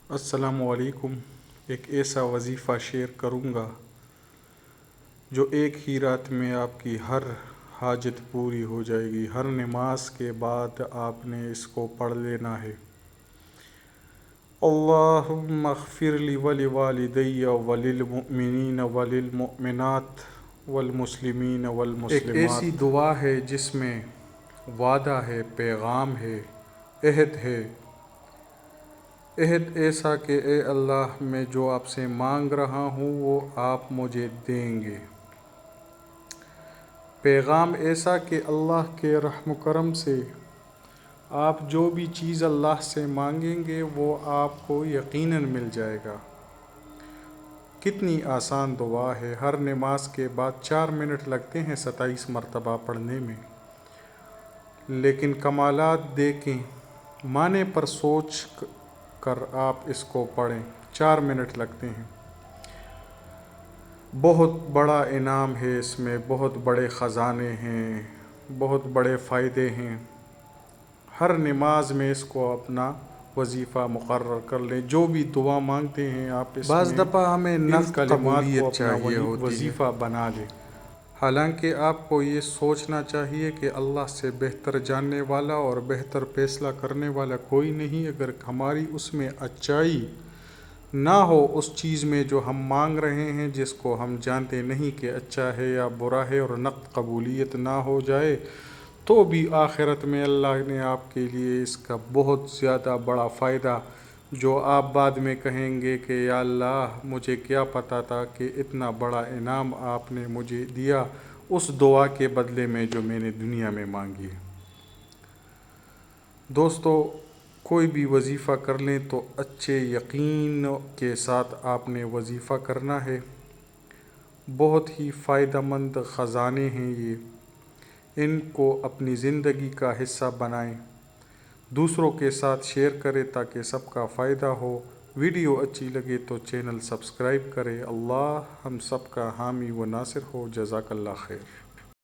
السلام علیکم۔ ایک ایسا وظیفہ شیئر کروں گا جو ایک ہی رات میں آپ کی ہر حاجت پوری ہو جائے گی۔ ہر نماز کے بعد آپ نے اس کو پڑھ لینا ہے۔ اللہم اغفر لی ولوالدی وللمؤمنین وللمؤمنات والمسلمین والمسلمات۔ ایک ایسی دعا ہے جس میں وعدہ ہے، پیغام ہے، عہد ہے۔ عہد ایسا کہ اے اللہ، میں جو آپ سے مانگ رہا ہوں وہ آپ مجھے دیں گے۔ پیغام ایسا کہ اللہ کے رحم و کرم سے آپ جو بھی چیز اللہ سے مانگیں گے وہ آپ کو یقیناً مل جائے گا۔ کتنی آسان دعا ہے۔ ہر نماز کے بعد 4 منٹ لگتے ہیں 27 مرتبہ پڑھنے میں، لیکن کمالات دیکھیں۔ معنی پر سوچ کر آپ اس کو پڑھیں، 4 منٹ لگتے ہیں۔ بہت بڑا انعام ہے اس میں، بہت بڑے خزانے ہیں، بہت بڑے فائدے ہیں۔ ہر نماز میں اس کو اپنا وظیفہ مقرر کر لیں۔ جو بھی دعا مانگتے ہیں آپ اس میں بعض دفعہ ہمیں ان کلمات کو اپنا ہوتی وظیفہ بنا لیں۔ حالانکہ آپ کو یہ سوچنا چاہیے کہ اللہ سے بہتر جاننے والا اور بہتر فیصلہ کرنے والا کوئی نہیں۔ اگر ہماری اس میں اچائی نہ ہو، اس چیز میں جو ہم مانگ رہے ہیں، جس کو ہم جانتے نہیں کہ اچھا ہے یا برا ہے، اور نقد قبولیت نہ ہو جائے، تو بھی آخرت میں اللہ نے آپ کے لیے اس کا بہت زیادہ بڑا فائدہ، جو آپ بعد میں کہیں گے کہ یا اللہ، مجھے کیا پتہ تھا کہ اتنا بڑا انعام آپ نے مجھے دیا اس دعا کے بدلے میں جو میں نے دنیا میں مانگی ہے۔ دوستو، کوئی بھی وظیفہ کر لیں تو اچھے یقین کے ساتھ آپ نے وظیفہ کرنا ہے۔ بہت ہی فائدہ مند خزانے ہیں یہ، ان کو اپنی زندگی کا حصہ بنائیں، دوسروں کے ساتھ شیئر کریں تاکہ سب کا فائدہ ہو۔ ویڈیو اچھی لگے تو چینل سبسکرائب کریں۔ اللہ ہم سب کا حامی و ناصر ہو۔ جزاک اللہ خیر۔